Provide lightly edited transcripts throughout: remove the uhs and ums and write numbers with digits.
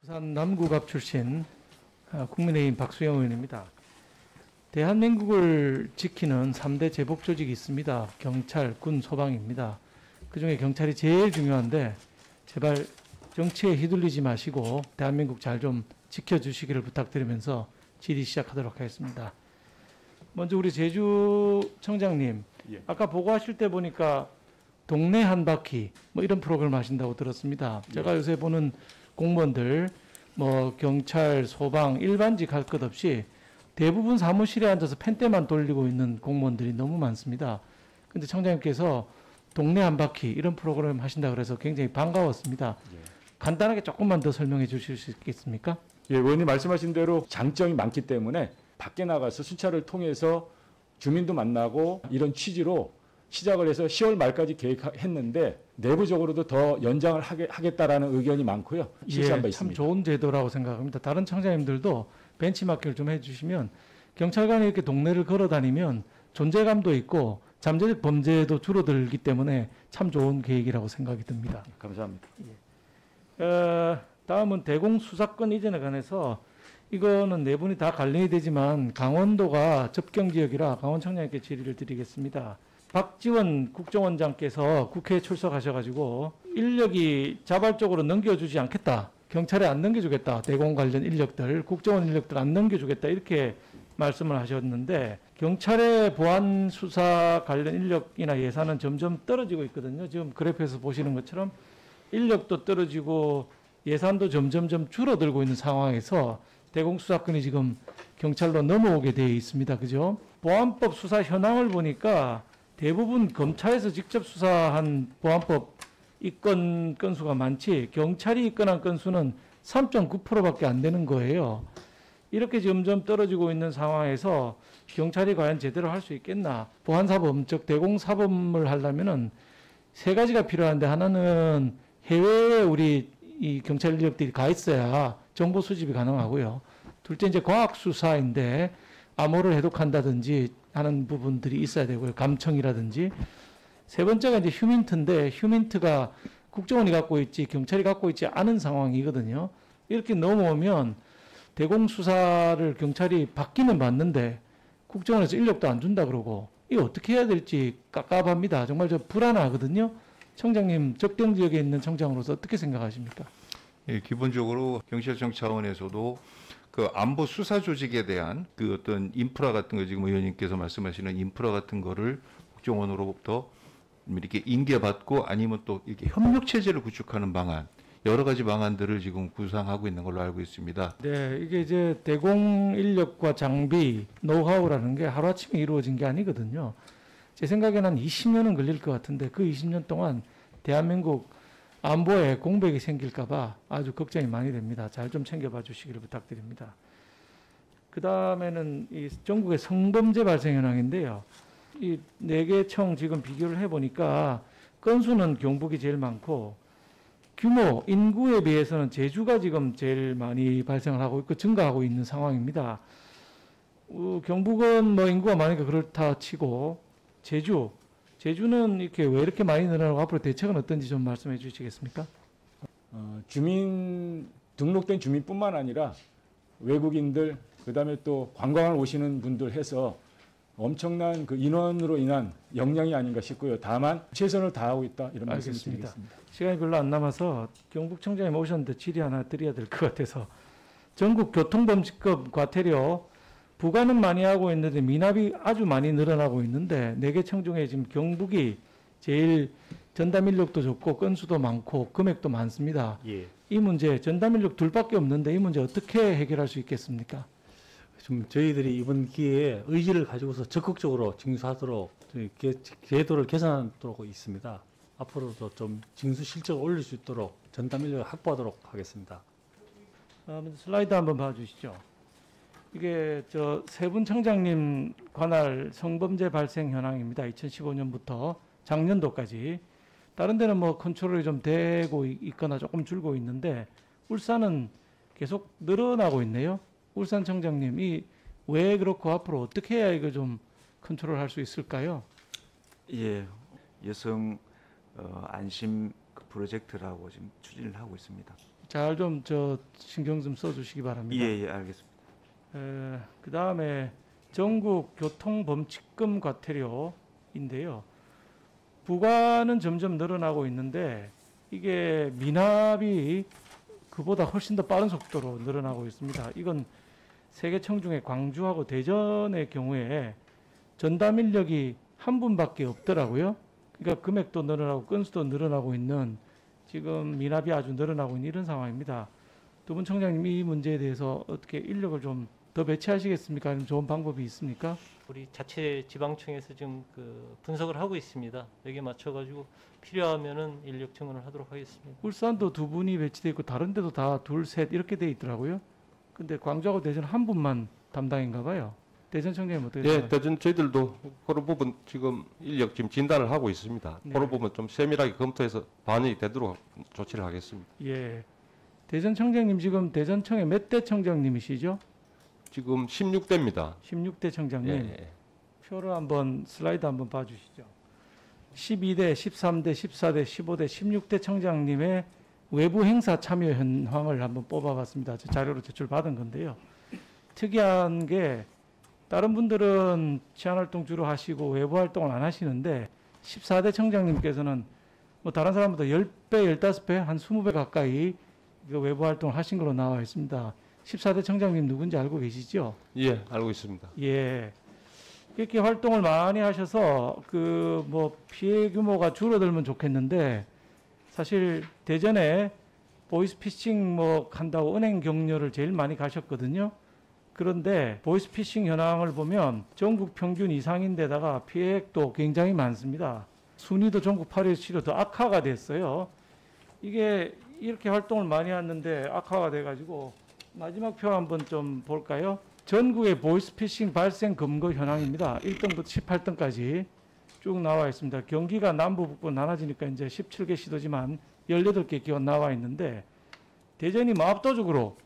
부산 남구갑 출신 국민의힘 박수영 의원입니다. 대한민국을 지키는 3대 제복 조직이 있습니다. 경찰, 군, 소방입니다. 그중에 경찰이 제일 중요한데 제발 정치에 휘둘리지 마시고 대한민국 잘 좀 지켜주시기를 부탁드리면서 질의 시작하도록 하겠습니다. 먼저 우리 제주 청장님, 아까 보고하실 때 보니까 동네 한 바퀴 뭐 이런 프로그램 하신다고 들었습니다. 제가 요새 보는 공무원들 뭐 경찰, 소방, 일반직 할 것 없이 대부분 사무실에 앉아서 펜대만 돌리고 있는 공무원들이 너무 많습니다. 근데 청장님께서 동네 한 바퀴 이런 프로그램 하신다 그래서 굉장히 반가웠습니다. 간단하게 조금만 더 설명해 주실 수 있겠습니까? 예, 의원님 말씀하신 대로 장점이 많기 때문에 밖에 나가서 순찰을 통해서 주민도 만나고 이런 취지로 시작을 해서 10월 말까지 계획했는데 내부적으로도 더 연장을 하겠다라는 의견이 많고요. 실시한 바 있습니다. 참 좋은 제도라고 생각합니다. 다른 청장님들도 벤치마킹을 좀 해주시면 경찰관이 이렇게 동네를 걸어다니면 존재감도 있고 잠재적 범죄도 줄어들기 때문에 참 좋은 계획이라고 생각이 듭니다. 감사합니다. 다음은 대공수사권 이전에 관해서 이거는 네 분이 다 관련이 되지만 강원도가 접경지역이라 강원청장님께 질의를 드리겠습니다. 박지원 국정원장께서 국회에 출석하셔가지고 인력이 자발적으로 넘겨주지 않겠다. 경찰에 안 넘겨주겠다. 대공 관련 인력들, 국정원 인력들 안 넘겨주겠다. 이렇게 말씀을 하셨는데 경찰의 보안 수사 관련 인력이나 예산은 점점 떨어지고 있거든요. 지금 그래프에서 보시는 것처럼 인력도 떨어지고 예산도 점점점 줄어들고 있는 상황에서 대공수사권이 지금 경찰로 넘어오게 되어 있습니다. 그죠? 보안법 수사 현황을 보니까 대부분 검찰에서 직접 수사한 보안법 입건 건수가 많지 경찰이 입건한 건수는 3.9%밖에 안 되는 거예요. 이렇게 점점 떨어지고 있는 상황에서 경찰이 과연 제대로 할 수 있겠나? 보안사범, 즉 대공사범을 하려면은 세 가지가 필요한데 하나는 해외에 우리 이 경찰 인력들이 가 있어야 정보 수집이 가능하고요. 둘째 이제 과학수사인데 암호를 해독한다든지 하는 부분들이 있어야 되고요. 감청이라든지. 세 번째가 이제 휴민트인데 휴민트가 국정원이 갖고 있지 경찰이 갖고 있지 않은 상황이거든요. 이렇게 넘어오면 대공수사를 경찰이 받기는 받는데 국정원에서 인력도 안 준다 그러고 이거 어떻게 해야 될지 깝깝합니다. 정말 저 불안하거든요. 청장님 적정 지역에 있는 청장으로서 어떻게 생각하십니까? 예, 기본적으로 경찰청 차원에서도 그 안보 수사 조직에 대한 그 어떤 인프라 같은 거 지금 의원님께서 말씀하시는 인프라 같은 거를 국정원으로부터 이렇게 인계받고 아니면 또 이렇게 협력 체제를 구축하는 방안 여러 가지 방안들을 지금 구상하고 있는 걸로 알고 있습니다. 네, 이게 이제 대공 인력과 장비, 노하우라는 게 하루아침에 이루어진 게 아니거든요. 제 생각에는 한 20년은 걸릴 것 같은데 그 20년 동안 대한민국 안보에 공백이 생길까봐 아주 걱정이 많이 됩니다. 잘 좀 챙겨봐 주시기를 부탁드립니다. 그 다음에는 이 전국의 성범죄 발생 현황인데요. 이 네 개 청 지금 비교를 해보니까 건수는 경북이 제일 많고 규모, 인구에 비해서는 제주가 지금 제일 많이 발생을 하고 있고 증가하고 있는 상황입니다. 경북은 뭐 인구가 많으니까 그렇다 치고 제주는 이렇게 왜 이렇게 많이 늘어나고 앞으로 대책은 어떤지 좀 말씀해 주시겠습니까? 주민 등록된 주민뿐만 아니라 외국인들 그다음에 또 관광을 오시는 분들 해서 엄청난 그 인원으로 인한 역량이 아닌가 싶고요. 다만 최선을 다하고 있다 이런 말씀을 드리겠습니다. 시간이 별로 안 남아서 경북청장님 오셨는데 질의 하나 드려야 될 것 같아서 전국 교통범칙금 과태료 부과는 많이 하고 있는데 미납이 아주 많이 늘어나고 있는데 네 개 청 중에 지금 경북이 제일 전담 인력도 좋고 건수도 많고 금액도 많습니다. 이 문제 전담 인력 둘밖에 없는데 이 문제 어떻게 해결할 수 있겠습니까? 좀 저희들이 이번 기회에 의지를 가지고서 적극적으로 징수하도록 제도를 개선하도록 있습니다. 앞으로도 좀 징수 실적을 올릴 수 있도록 전담 인력을 확보하도록 하겠습니다. 슬라이드 한번 봐주시죠. 이게 저 세 분 청장님 관할 성범죄 발생 현황입니다. 2015년부터 작년도까지. 다른 데는 뭐 컨트롤이 좀 되고 있거나 조금 줄고 있는데 울산은 계속 늘어나고 있네요. 울산 청장님이 왜 그렇고 앞으로 어떻게 해야 이거 좀 컨트롤할 수 있을까요? 예, 여성 안심 프로젝트라고 지금 추진을 하고 있습니다. 잘 좀 신경 좀 써주시기 바랍니다. 예, 알겠습니다. 그 다음에 전국 교통범칙금 과태료인데요. 부과는 점점 늘어나고 있는데 이게 미납이 그보다 훨씬 더 빠른 속도로 늘어나고 있습니다. 이건 세계청 중에 광주하고 대전의 경우에 전담 인력이 한 분밖에 없더라고요. 그러니까 금액도 늘어나고 건수도 늘어나고 있는 지금 미납이 아주 늘어나고 있는 이런 상황입니다. 두 분 청장님 이 문제에 대해서 어떻게 인력을 좀 더 배치하시겠습니까? 아니면 좋은 방법이 있습니까? 우리 자체 지방청에서 지금 분석을 하고 있습니다. 여기에 맞춰가지고 필요하면은 인력 증원을 하도록 하겠습니다. 울산도 두 분이 배치돼 있고 다른 데도 다 둘, 셋 이렇게 돼 있더라고요. 근데 광주하고 대전 한 분만 담당인가 봐요. 대전 청장님 어떻게 예, 생각하세요? 대전 저희들도 그런 부분 지금 인력 지금 진단을 하고 있습니다. 네. 그런 부분 좀 세밀하게 검토해서 반영이 되도록 조치를 하겠습니다. 예. 대전 청장님 지금 대전청의 몇 대 청장님이시죠? 지금 16대입니다. 16대 청장님. 예. 표를 한번 슬라이드 한번 봐주시죠. 12대, 13대, 14대, 15대, 16대 청장님의 외부 행사 참여 현황을 한번 뽑아봤습니다. 제 자료로 제출받은 건데요. 특이한 게 다른 분들은 치안활동 주로 하시고 외부 활동을 안 하시는데 14대 청장님께서는 뭐 다른 사람보다 10배, 15배, 한 20배 가까이 외부 활동을 하신 걸로 나와 있습니다. 14대 청장님 누군지 알고 계시죠? 예, 알고 있습니다. 예. 이렇게 활동을 많이 하셔서 피해 규모가 줄어들면 좋겠는데 사실 대전에 보이스피싱 한다고 은행 격려를 제일 많이 가셨거든요. 그런데 보이스피싱 현황을 보면 전국 평균 이상인데다가 피해액도 굉장히 많습니다. 순위도 전국 8위, 7위 더 악화가 됐어요. 이게 이렇게 활동을 많이 했는데 악화가 돼가지고 마지막 표 한번 좀 볼까요? 전국의 보이스피싱 발생 검거 현황입니다. 1등부터 18등까지 쭉 나와 있습니다. 경기가 남부, 북부 나눠지니까 이제 17개 시도지만 18개 기관 나와 있는데 대전이 압도적으로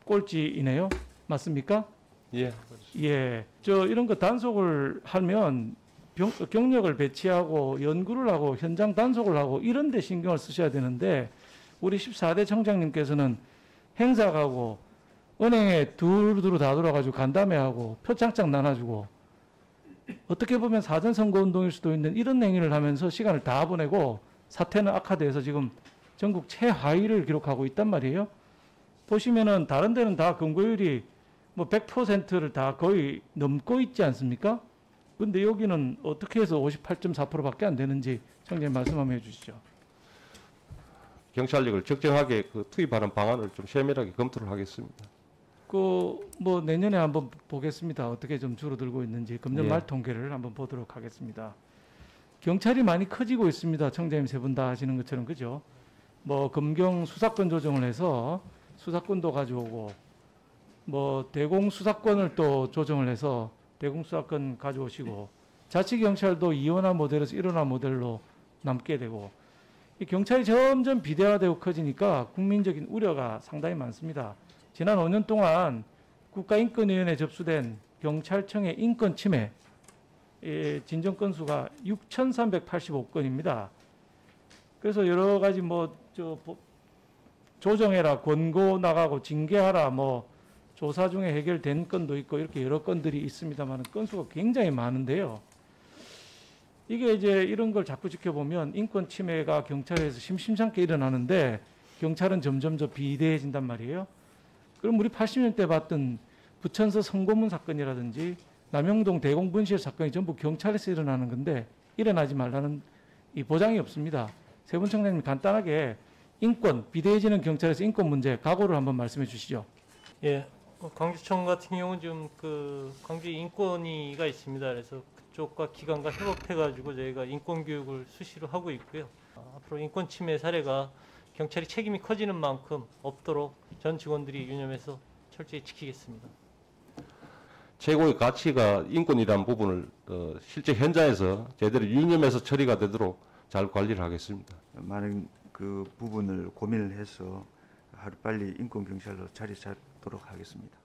꼴찌이네요. 맞습니까? 예. 예. 이런 거 단속을 하면 경력을 배치하고 연구를 하고 현장 단속을 하고 이런 데 신경을 쓰셔야 되는데 우리 14대 청장님께서는 행사 가고 은행에 두루두루 다 돌아가지고 간담회하고 표창장 나눠주고 어떻게 보면 사전선거운동일 수도 있는 이런 행위를 하면서 시간을 다 보내고 사태는 악화돼서 지금 전국 최하위를 기록하고 있단 말이에요. 보시면은 다른 데는 다 검거율이 100%를 다 거의 넘고 있지 않습니까? 근데 여기는 어떻게 해서 58.4%밖에 안 되는지 청장님 말씀 한번 해주시죠. 경찰력을 적정하게 투입하는 방안을 좀 세밀하게 검토를 하겠습니다. 내년에 한번 보겠습니다. 어떻게 좀 줄어들고 있는지 금년 예. 말 통계를 한번 보도록 하겠습니다. 경찰이 많이 커지고 있습니다. 청장님 세 분 다 하시는 것처럼 그죠? 검경 수사권 조정을 해서 수사권도 가져오고 대공 수사권을 또 조정을 해서 대공 수사권 가져오시고 자치 경찰도 2원화 모델에서 1원화 모델로 남게 되고 이 경찰이 점점 비대화되고 커지니까 국민적인 우려가 상당히 많습니다. 지난 5년 동안 국가인권위원회에 접수된 경찰청의 인권 침해 진정 건수가 6,385건입니다. 그래서 여러 가지 조정해라, 권고 나가고 징계하라, 조사 중에 해결된 건도 있고 이렇게 여러 건들이 있습니다만 건수가 굉장히 많은데요. 이게 이제 이런 걸 자꾸 지켜보면 인권 침해가 경찰에서 심심찮게 일어나는데 경찰은 점점 더 비대해진단 말이에요. 그럼 우리 80년대 봤던 부천서 성고문 사건이라든지 남영동 대공분실 사건이 전부 경찰에서 일어나는 건데 일어나지 말라는 이 보장이 없습니다. 세 분 청장님 간단하게 비대해지는 경찰에서 인권 문제 각오를 한번 말씀해 주시죠. 예, 광주청 같은 경우는 지금 광주 인권위가 있습니다. 그래서 그쪽과 기관과 협업해가지고 저희가 인권 교육을 수시로 하고 있고요. 앞으로 인권 침해 사례가 경찰이 책임이 커지는 만큼 없도록 전 직원들이 유념해서 철저히 지키겠습니다. 최고의 가치가 인권이라는 부분을 실제 현장에서 제대로 유념해서 처리가 되도록 잘 관리를 하겠습니다. 많은 부분을 고민을 해서 하루빨리 인권경찰로 자리 잡도록 하겠습니다.